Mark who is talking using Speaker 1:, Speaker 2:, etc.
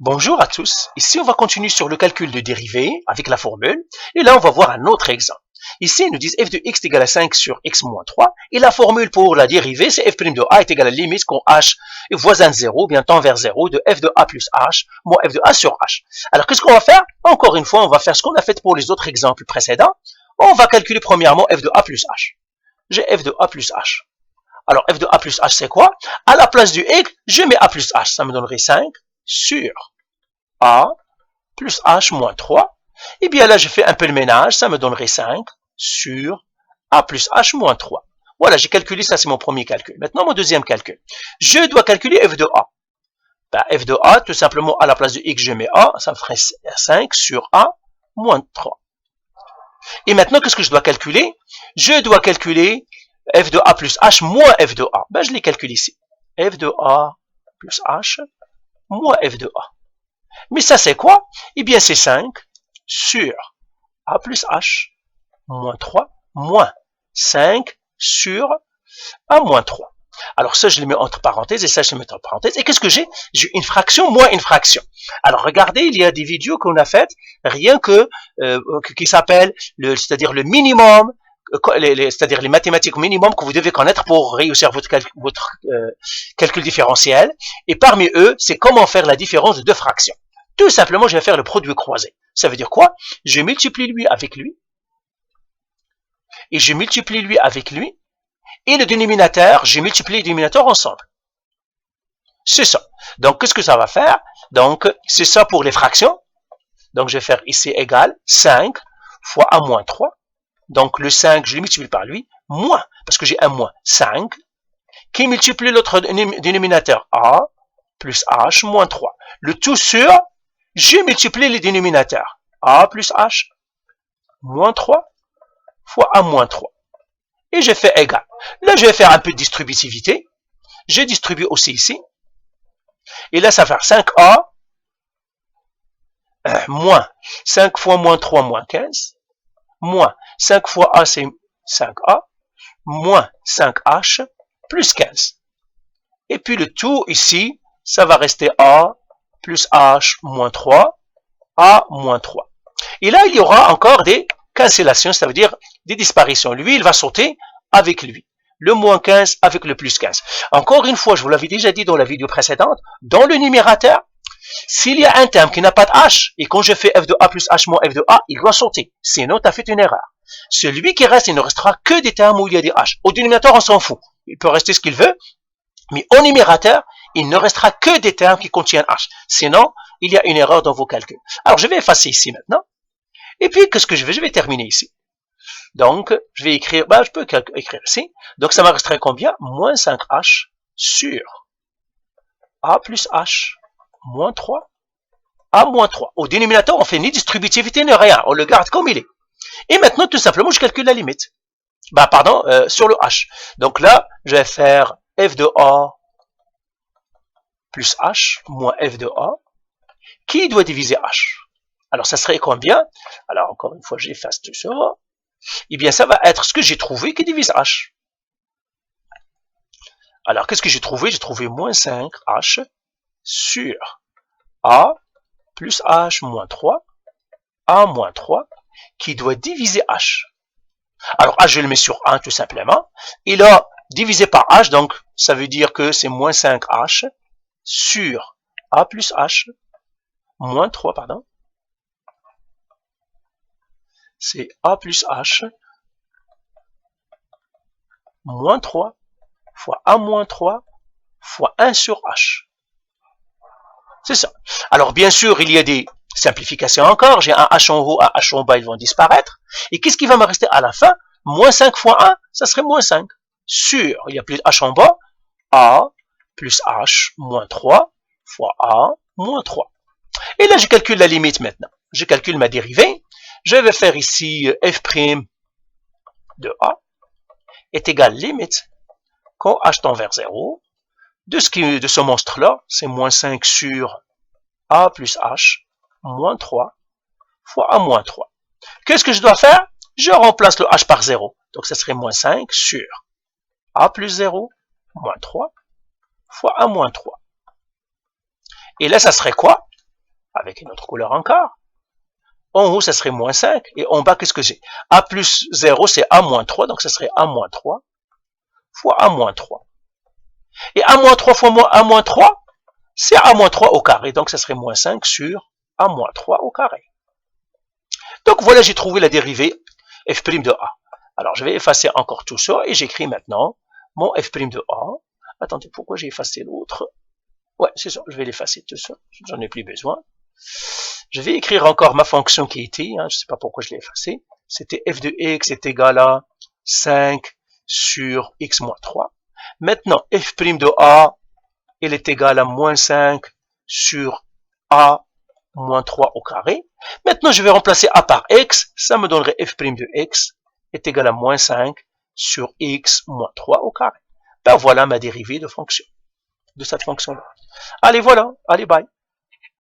Speaker 1: Bonjour à tous, ici on va continuer sur le calcul de dérivée avec la formule, et là on va voir un autre exemple. Ici ils nous disent f de x est égal à 5 sur x moins 3, et la formule pour la dérivée c'est f' de a est égal à la limite quand h est voisin de 0, bien tend vers 0, de f de a plus h, moins f de a sur h. Alors qu'est-ce qu'on va faire? Encore une fois on va faire ce qu'on a fait pour les autres exemples précédents, on va calculer premièrement f de a plus h. J'ai f de a plus h. Alors f de a plus h c'est quoi? À la place du x, je mets a plus h, ça me donnerait 5 sur a plus h moins 3. Et bien là, je fais un peu le ménage, ça me donnerait 5 sur a plus h moins 3. Voilà, j'ai calculé, ça c'est mon premier calcul. Maintenant, mon deuxième calcul. Je dois calculer f de a. Ben, f de a, tout simplement, à la place de x, je mets a, ça me ferait 5 sur a moins 3. Et maintenant, qu'est-ce que je dois calculer? Je dois calculer f de a plus h moins f de a. Ben, je l'ai calculé ici. f de a plus h moins f de a. Mais ça, c'est quoi? Eh bien, c'est 5 sur a plus h moins 3 moins 5 sur a moins 3. Alors ça, je le mets entre parenthèses et ça, je le mets entre parenthèses. Et qu'est-ce que j'ai? J'ai une fraction moins une fraction. Alors, regardez, il y a des vidéos qu'on a faites, rien que, qui s'appellent, c'est-à-dire le minimum, c'est-à-dire les mathématiques minimum que vous devez connaître pour réussir votre calcul différentiel. Et parmi eux, c'est comment faire la différence de deux fractions. Tout simplement, je vais faire le produit croisé. Ça veut dire quoi? Je multiplie lui avec lui, et je multiplie lui avec lui, et le dénominateur, je multiplie les dénominateurs ensemble. C'est ça. Donc, qu'est-ce que ça va faire? Donc, c'est ça pour les fractions. Donc, je vais faire ici égal 5 fois a moins 3. Donc, le 5, je le multiplie par lui, moins, parce que j'ai un moins 5, qui multiplie l'autre dénominateur a plus h moins 3. Le tout sur, je multiplie les dénominateurs a plus h moins 3 fois a moins 3. Et je fais égal. Là, je vais faire un peu de distributivité. Je distribue aussi ici. Et là, ça va faire 5a moins 5 fois moins 3 moins 15. Moins 5 fois a, c'est 5a. Moins 5h plus 15. Et puis le tout ici, ça va rester a plus h moins 3, a moins 3. Et là, il y aura encore des cancellations, ça veut dire des disparitions. Lui, il va sauter avec lui. Le moins 15 avec le plus 15. Encore une fois, je vous l'avais déjà dit dans la vidéo précédente, dans le numérateur, s'il y a un terme qui n'a pas de h, et quand je fais f de a plus h moins f de a, il doit sauter. Sinon, tu as fait une erreur. Celui qui reste, il ne restera que des termes où il y a des h. Au dénominateur, on s'en fout. Il peut rester ce qu'il veut, mais au numérateur, il ne restera que des termes qui contiennent h. Sinon, il y a une erreur dans vos calculs. Alors, je vais effacer ici maintenant. Et puis, qu'est-ce que je vais? Je vais terminer ici. Donc, je vais écrire, je peux écrire ici. Donc, ça me resterait combien? Moins 5h sur a plus h moins 3, a moins 3. Au dénominateur, on fait ni distributivité ni rien. On le garde comme il est. Et maintenant, tout simplement, je calcule la limite. Sur le h. Donc là, je vais faire f de a plus h moins f de a. Qui doit diviser h? Alors, ça serait combien? Alors, encore une fois, j'efface tout ça. Eh bien, ça va être ce que j'ai trouvé qui divise h. Alors, qu'est-ce que j'ai trouvé? J'ai trouvé moins 5h sur a plus h moins 3, a moins 3, qui doit diviser h. Alors, h, je le mets sur 1 tout simplement. Et là, divisé par h, donc, ça veut dire que c'est moins 5h sur a plus h moins 3, pardon. C'est a plus h moins 3 fois a moins 3 fois 1 sur h. C'est ça. Alors, bien sûr, il y a des simplifications encore. J'ai un h en haut, un h en bas, ils vont disparaître. Et qu'est-ce qui va me rester à la fin? Moins 5 fois 1, ça serait moins 5. Sur, il n'y a plus de h en bas, a plus h moins 3 fois a moins 3. Et là, je calcule la limite maintenant. Je calcule ma dérivée. Je vais faire ici f' de a est égal limite quand h tend vers 0 de ce monstre-là, c'est moins 5 sur a plus h moins 3 fois a moins 3. Qu'est-ce que je dois faire? Je remplace le h par 0. Donc, ça serait moins 5 sur a plus 0 moins 3 fois a moins 3. Et là, ça serait quoi? avec une autre couleur encore. En haut, ça serait moins 5. Et en bas, qu'est-ce que c'est? A plus 0, c'est A moins 3. Donc, ça serait A moins 3 fois A moins 3. Et A moins 3 fois A moins 3, c'est A moins 3 au carré. Donc, ça serait moins 5 sur A moins 3 au carré. Donc, voilà, j'ai trouvé la dérivée f' de A. Alors, je vais effacer encore tout ça et j'écris maintenant mon f' de A. Attendez, pourquoi j'ai effacé l'autre? Ouais, c'est ça, je vais l'effacer tout ça. J'en ai plus besoin. Je vais écrire encore ma fonction qui était, je ne sais pas pourquoi je l'ai effacé. C'était f de x est égal à 5 sur x moins 3. Maintenant, f' de A, elle est égale à moins 5 sur A moins 3 au carré. Maintenant, je vais remplacer A par x. Ça me donnerait f' de x est égal à moins 5 sur x moins 3 au carré. Ben voilà ma dérivée de fonction, de cette fonction-là. Allez, voilà. Allez, bye.